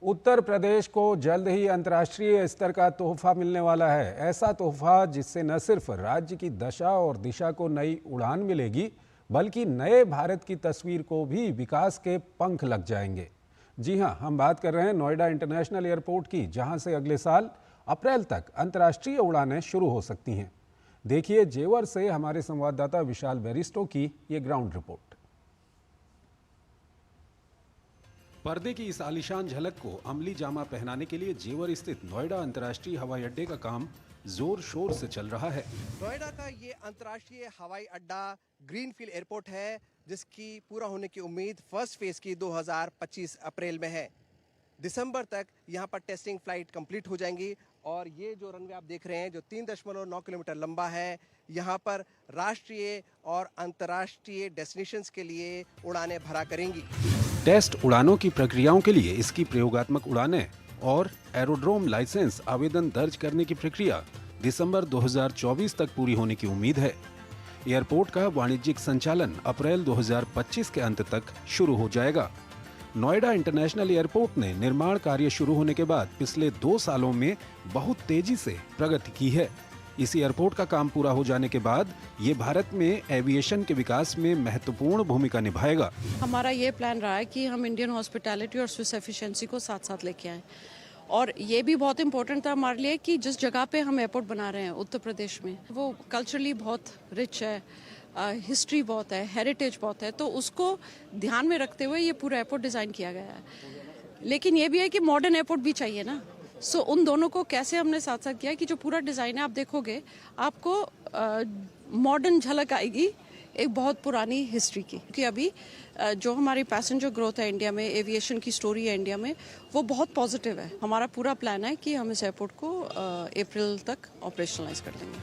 उत्तर प्रदेश को जल्द ही अंतर्राष्ट्रीय स्तर का तोहफा मिलने वाला है। ऐसा तोहफा जिससे न सिर्फ राज्य की दशा और दिशा को नई उड़ान मिलेगी, बल्कि नए भारत की तस्वीर को भी विकास के पंख लग जाएंगे। जी हां, हम बात कर रहे हैं नोएडा इंटरनेशनल एयरपोर्ट की, जहां से अगले साल अप्रैल तक अंतर्राष्ट्रीय उड़ानें शुरू हो सकती हैं। देखिए जेवर से हमारे संवाददाता विशाल बेरिस्टो की ये ग्राउंड रिपोर्ट। पर्दे की इस आलीशान झलक को अमली जामा पहनाने के लिए जेवर स्थित नोएडा अंतर्राष्ट्रीय हवाई अड्डे का काम जोर शोर से चल रहा है। नोएडा का ये अंतर्राष्ट्रीय हवाई अड्डा ग्रीनफील्ड एयरपोर्ट है, जिसकी पूरा होने की उम्मीद फर्स्ट फेज की 2025 अप्रैल में है। दिसंबर तक यहाँ पर टेस्टिंग फ्लाइट कंप्लीट हो जाएंगी और ये जो रनवे आप देख रहे हैं, जो 3.9 किलोमीटर लंबा है, यहाँ पर राष्ट्रीय और अंतर्राष्ट्रीय डेस्टिनेशंस के लिए उड़ानें भरा करेंगी। टेस्ट उड़ानों की प्रक्रियाओं के लिए इसकी प्रयोगात्मक उड़ानें और एरोड्रोम लाइसेंस आवेदन दर्ज करने की प्रक्रिया दिसंबर 2024 तक पूरी होने की उम्मीद है। एयरपोर्ट का वाणिज्यिक संचालन अप्रैल 2025 के अंत तक शुरू हो जाएगा। नोएडा इंटरनेशनल एयरपोर्ट ने निर्माण कार्य शुरू होने के बाद पिछले 2 सालों में बहुत तेजी से प्रगति की है। इस एयरपोर्ट का काम पूरा हो जाने के बाद ये भारत में एविएशन के विकास में महत्वपूर्ण भूमिका निभाएगा। हमारा ये प्लान रहा है कि हम इंडियन हॉस्पिटैलिटी और स्विस एफिशिएंसी को साथ साथ लेके आएं, और ये भी बहुत इंपॉर्टेंट था हमारे लिए कि जिस जगह पे हम एयरपोर्ट बना रहे हैं उत्तर प्रदेश में, वो कल्चरली बहुत रिच है, हिस्ट्री बहुत है, हेरिटेज बहुत है, तो उसको ध्यान में रखते हुए ये पूरा एयरपोर्ट डिज़ाइन किया गया है। लेकिन ये भी है कि मॉडर्न एयरपोर्ट भी चाहिए ना, सो उन दोनों को कैसे हमने साथ साथ किया कि जो पूरा डिज़ाइन है आप देखोगे, आपको मॉडर्न झलक आएगी एक बहुत पुरानी हिस्ट्री की। क्योंकि अभी जो हमारी पैसेंजर ग्रोथ है इंडिया में, एविएशन की स्टोरी है इंडिया में, वो बहुत पॉजिटिव है। हमारा पूरा प्लान है कि हम इस एयरपोर्ट को अप्रैल तक ऑपरेशनलाइज कर देंगे।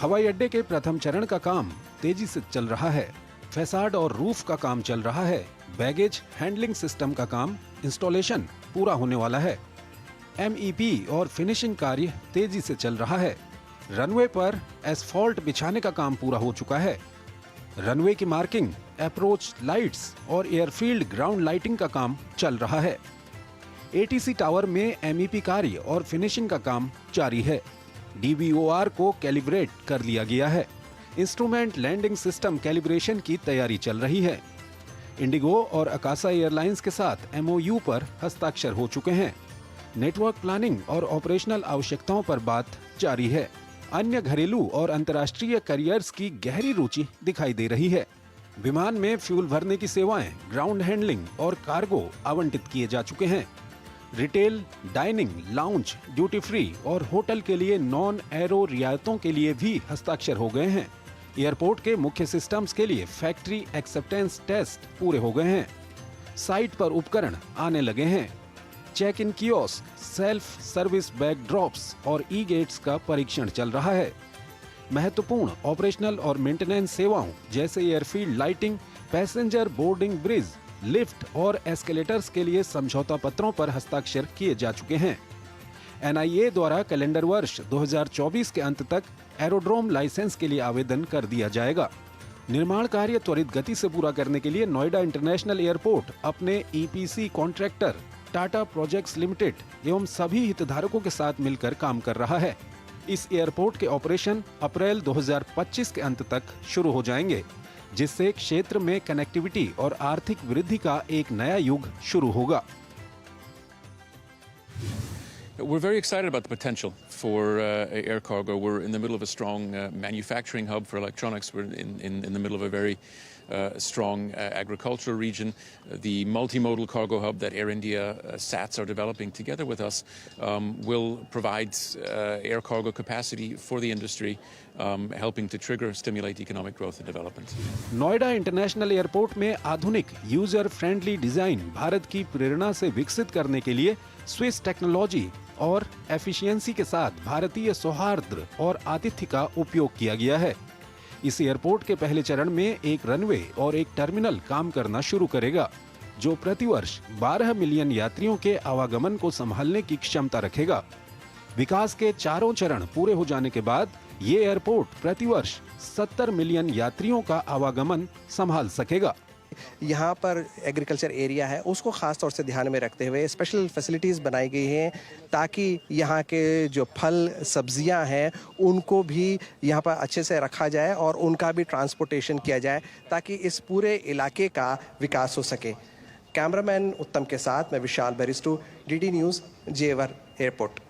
हवाई अड्डे के प्रथम चरण का काम तेजी से चल रहा है। फैसाड और रूफ का काम चल रहा है। बैगेज हैंडलिंग सिस्टम का काम इंस्टॉलेशन पूरा होने वाला है। MEP और फिनिशिंग कार्य तेजी से चल रहा है। रनवे पर एस्फॉल्ट बिछाने का काम पूरा हो चुका है। रनवे की मार्किंग, अप्रोच लाइट्स और एयरफील्ड ग्राउंड लाइटिंग का काम चल रहा है। ATC टावर में MEP कार्य और फिनिशिंग का काम जारी है। DVOR को कैलिब्रेट कर लिया गया है। इंस्ट्रूमेंट लैंडिंग सिस्टम कैलिब्रेशन की तैयारी चल रही है। इंडिगो और अकासा एयरलाइंस के साथ MOU पर हस्ताक्षर हो चुके हैं। नेटवर्क प्लानिंग और ऑपरेशनल आवश्यकताओं पर बात जारी है। अन्य घरेलू और अंतर्राष्ट्रीय कैरियर्स की गहरी रुचि दिखाई दे रही है। विमान में फ्यूल भरने की सेवाएं, ग्राउंड हैंडलिंग और कार्गो आवंटित किए जा चुके हैं। Retail, dining, lounge, duty free और होटल के लिए नॉन एरो रियायतों के लिए भी हस्ताक्षर हो गए हैं। एयरपोर्ट के मुख्य सिस्टम्स के लिए फैक्ट्री एक्सेप्टेंस टेस्ट पूरे हो गए हैं। साइट पर उपकरण आने लगे हैं। Check in kiosk, self service bag drops और ई-गेट्स का परीक्षण चल रहा है। महत्वपूर्ण ऑपरेशनल और मेंटेनेंस सेवाओं जैसे airfield lighting, passenger boarding bridge, lift और एस्केलेटर्स के लिए समझौता पत्रों पर हस्ताक्षर किए जा चुके हैं। NIA द्वारा कैलेंडर वर्ष 2024 के अंत तक एरोड्रोम लाइसेंस के लिए आवेदन कर दिया जाएगा। निर्माण कार्य त्वरित गति से पूरा करने के लिए नोएडा इंटरनेशनल एयरपोर्ट अपने EPC contractor Tata projects limited एवं सभी हितधारकों के साथ मिलकर काम कर रहा है। इस एयरपोर्ट के ऑपरेशन अप्रैल 2025 के अंत तक शुरू हो जाएंगे, जिससे क्षेत्र में कनेक्टिविटी और आर्थिक वृद्धि का एक नया युग शुरू होगा। We're very excited about the potential for air cargo. We're in the middle of a strong manufacturing hub for electronics. We're in the middle of a very strong agricultural region. The multimodal cargo hub that Air India SATs are developing together with us will provide air cargo capacity for the industry, helping to trigger, stimulate economic growth and development. Noida international airport में आधुनिक user friendly design Bharat की प्रेरणा से विकसित करने के लिए Swiss technology और efficiency के साथ भारतीय सौहार्द और आतिथ्य का उपयोग किया गया है। इस एयरपोर्ट के पहले चरण में एक रनवे और एक टर्मिनल काम करना शुरू करेगा, जो प्रतिवर्ष 12 मिलियन यात्रियों के आवागमन को संभालने की क्षमता रखेगा। विकास के चारों चरण पूरे हो जाने के बाद ये एयरपोर्ट प्रतिवर्ष 70 मिलियन यात्रियों का आवागमन संभाल सकेगा। यहाँ पर एग्रीकल्चर एरिया है उसको ख़ास तौर से ध्यान में रखते हुए स्पेशल फैसिलिटीज़ बनाई गई हैं ताकि यहाँ के जो फल सब्जियाँ हैं उनको भी यहाँ पर अच्छे से रखा जाए और उनका भी ट्रांसपोर्टेशन किया जाए ताकि इस पूरे इलाके का विकास हो सके। कैमरामैन उत्तम के साथ मैं विशाल बैरिस्टो, डीडी न्यूज़, जेवर एयरपोर्ट।